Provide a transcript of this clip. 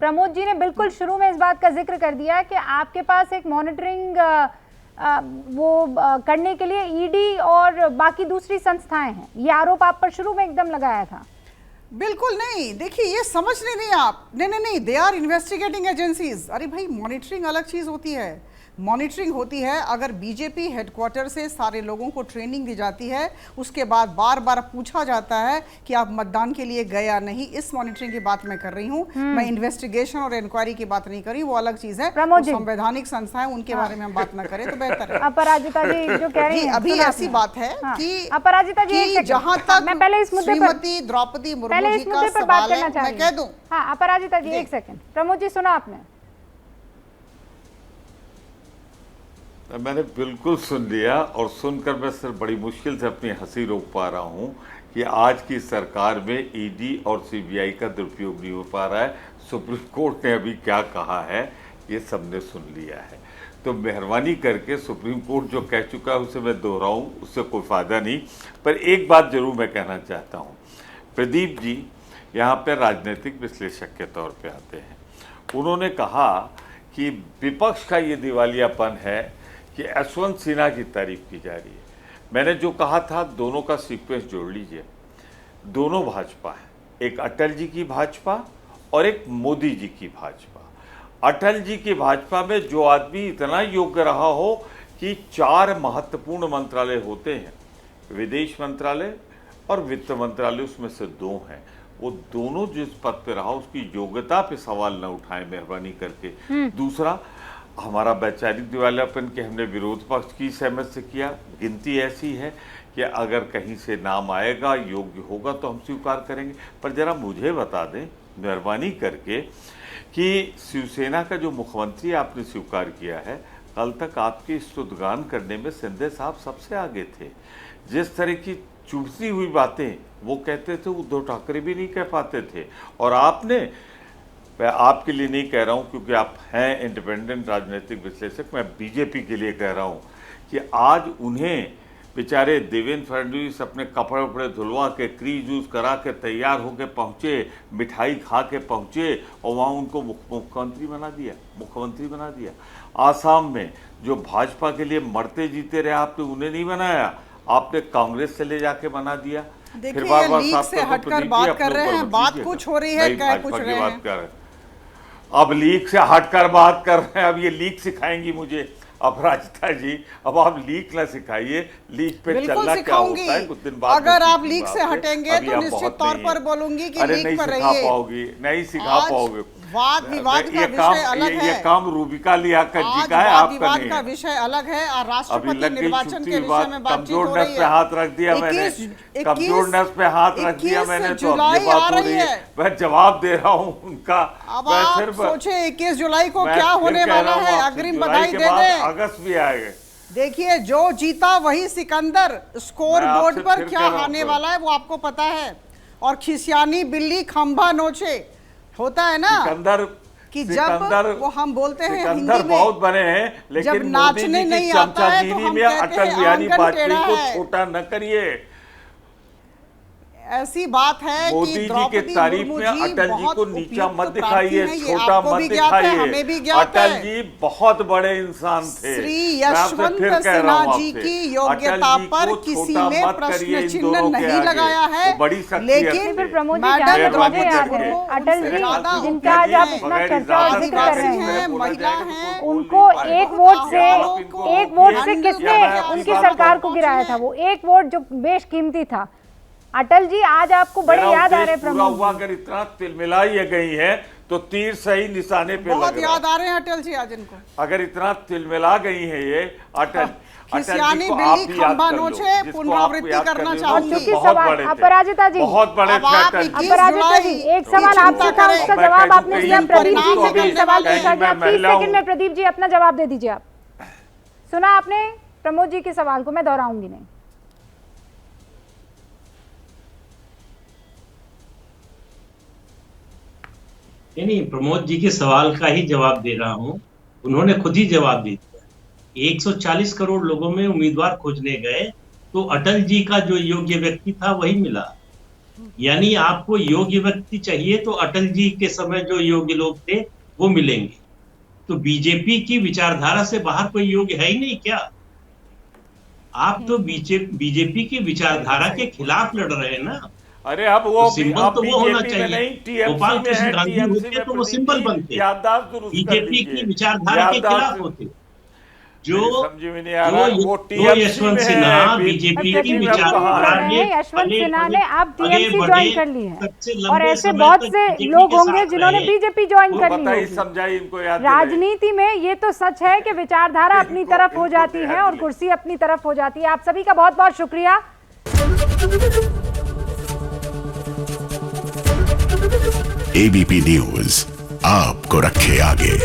प्रमोद जी ने बिल्कुल शुरू में इस बात का जिक्र कर दिया कि आपके पास एक मॉनिटरिंग करने के लिए ईडी और बाकी दूसरी संस्थाएं हैं, ये आरोप आप पर शुरू में एकदम लगाया था। बिल्कुल नहीं, देखिए ये समझ नहीं आप, नहीं, दे आर इन्वेस्टिगेटिंग एजेंसीज। अरे भाई, मॉनिटरिंग अलग चीज़ होती है। मॉनिटरिंग होती है अगर बीजेपी हेडक्वार्टर से सारे लोगों को ट्रेनिंग दी जाती है, उसके बाद बार बार पूछा जाता है कि आप मतदान के लिए गए या नहीं। इस मॉनिटरिंग की बात मैं कर रही हूँ, मैं इन्वेस्टिगेशन और इंक्वायरी की बात नहीं कर रही, वो अलग चीज़ है। संवैधानिक संस्थाएं, उनके बारे में हम बात ना करें तो बेहतर है। अपराजिता जी जो कह रही हैं, अभी ऐसी बात है कि अपराजिता जी जहां तक मैं पहले इस मुद्दे श्रीमती द्रौपदी मुर्मू जी का सवाल है, मैं कह दूं। हाँ अपराजिता जी, एक सेकंड। प्रमोद जी सुना आपने? मैंने बिल्कुल सुन लिया, और सुनकर मैं सिर्फ बड़ी मुश्किल से अपनी हंसी रोक पा रहा हूं कि आज की सरकार में ईडी और सीबीआई का दुरुपयोग नहीं हो पा रहा है। सुप्रीम कोर्ट ने अभी क्या कहा है ये सबने सुन लिया है, तो मेहरबानी करके सुप्रीम कोर्ट जो कह चुका है उसे मैं दोहराऊं, उससे कोई फ़ायदा नहीं। पर एक बात जरूर मैं कहना चाहता हूँ, प्रदीप जी यहाँ पर राजनीतिक विश्लेषक के तौर पर आते हैं। उन्होंने कहा कि विपक्ष का ये दिवालियापन है कि यशवंत सिन्हा की तारीफ की जा रही है। मैंने जो कहा था, दोनों का सीक्वेंस जोड़ लीजिए। दोनों भाजपा है, एक अटल जी की भाजपा और एक मोदी जी की भाजपा। अटल जी की भाजपा में जो आदमी इतना योग्य रहा हो कि 4 महत्वपूर्ण मंत्रालय होते हैं, विदेश मंत्रालय और वित्त मंत्रालय, उसमें से 2 हैं, वो दोनों जिस पद पे रहा उसकी योग्यता पे सवाल न उठाएं मेहरबानी करके। दूसरा, हमारा वैचारिक दिवालियापन के हमने विरोध पक्ष की सहमत से किया। गिनती ऐसी है कि अगर कहीं से नाम आएगा, योग्य होगा तो हम स्वीकार करेंगे। पर जरा मुझे बता दें मेहरबानी करके कि शिवसेना का जो मुख्यमंत्री आपने स्वीकार किया है, कल तक आपके स्तुतिगान करने में सिंधे साहब सबसे आगे थे। जिस तरह की चुभती हुई बातें वो कहते थे, उद्धव ठाकरे भी नहीं कह पाते थे। और आपने, मैं आपके लिए नहीं कह रहा हूं क्योंकि आप हैं इंडिपेंडेंट राजनीतिक विश्लेषक, मैं बीजेपी के लिए कह रहा हूं कि आज उन्हें बेचारे देवेंद्र फडणवीस अपने कपड़े उपड़े धुलवा के, क्रीज यूज करा के तैयार होके पहुंचे, मिठाई खा के पहुंचे, और वहां उनको मुख्यमंत्री बना दिया। आसाम में जो भाजपा के लिए मरते जीते रहे, आपने उन्हें नहीं बनाया, आपने कांग्रेस से ले जाके बना दिया। फिर बार लीक से हटकर बात कर रहे हैं, बात कुछ हो रही है, क्या कुछ रहे हैं। अब लीक से हटकर बात कर रहे हैं, अब ये लीक सिखाएंगी मुझे अपराजिता जी। अब आप लीक ना सिखाइए, लीक पे चलना क्या होता है, कुछ दिन बाद अगर आप लीक से हटेंगे तो निश्चित तौर पर बोलूंगी कि लीक पर रहिए। नहीं सिखा पाओगे। वाद विवाद का विषय अलग है, ये काम रूबिका लियाकत जी का है, आपका नहीं है। का विषय अलग है और राष्ट्रपति निर्वाचन के विषय में बातचीत हो रही है। पे हाथ रख दिया मैंने, कमजोरनेस पे हाथ रख दिया मैंने, तो अगली बात हो रही है, मैं जवाब दे रहा हूँ उनका। अब आप सोचे 21 जुलाई को क्या होने वाला है, अग्रिम बधाई दे दें। अगस्त भी आएगा। देखिए, जो जीता वही सिकंदर, स्कोर बोर्ड पर क्या आने वाला है वो आपको पता है। और खिसियानी बिल्ली खंभा नोचे होता है ना, कि जब वो हम बोलते हैं हिंदी में बहुत बने हैं, लेकिन जब नाचने नहीं आता है तो हम कहते हैं आंगन टेढ़ा है। छोटा न करिए। ऐसी बात है मोदी कि जी के तारीफ में अटल जी को नीचा मत दिखाइए, छोटा मत दिखाइए। अटल जी बहुत बड़े इंसान थे। श्री यशवंत सिन्हा जी की योग्यता पर किसी ने प्रश्न चिन्ह नहीं लगाया है, लेकिन अटल जी जिनका आज आप इतना चर्चा और जिक्र कर रहे हैं, महिला हैं, उनको एक वोट से किसने उनकी सरकार को गिराया था? वो एक वोट जो बेशकीमती था। अटल जी आज आपको बड़े याद आ रहे हैं। हुआ अगर इतना तिलमिलाई गई है तो तीर सही निशाने पे बहुत याद आ रहे हैं अटल जी आज इनको। अगर इतना तिलमिला गई है ये अटल खिसियानी बिल्ली खंभा नोचे, पुनरावृत्ति करना चाहूंगी। अपराजिता जी, बहुत बड़े अपराजिता जी, एक सवाल आपसे था, उसका जवाब आपने दिया। प्रदीप जी से भी सवाल पूछा गया, 30 सेकंड में प्रदीप जी अपना जवाब दे दीजिए। आप सुना आपने प्रमोद जी के सवाल को, मैं दोहराऊंगी नहीं। नहीं, प्रमोद जी के सवाल का ही जवाब दे रहा हूं। उन्होंने खुद ही जवाब दे दिया। 140 करोड़ लोगों में उम्मीदवार खोजने गए तो अटल जी का जो योग्य व्यक्ति था वही मिला। यानी आपको योग्य व्यक्ति चाहिए तो अटल जी के समय जो योग्य लोग थे वो मिलेंगे। तो बीजेपी की विचारधारा से बाहर कोई योग्य है ही नहीं क्या? आप तो बीजेपी की विचारधारा के खिलाफ लड़ रहे हैं ना। अरे अब वो तो सिंबल तो वो होना चाहिए। गोपाल कृष्ण गांधी होते तो वो सिंबल बनते, बीजेपी की विचारधारा के खिलाफ होते। जो यशवंत सिन्हा बीजेपी की विचारधारा यशवंत सिन्हा ने अब टीएमसी ज्वाइन कर ली है, और ऐसे बहुत से लोग होंगे जिन्होंने बीजेपी ज्वाइन कर ली है। समझाइए इनको, याद राजनीति में ये तो सच है कि विचारधारा अपनी तरफ हो जाती है और कुर्सी अपनी तरफ हो जाती है। आप सभी का बहुत बहुत शुक्रिया। एबीपी न्यूज आपको रखे आगे।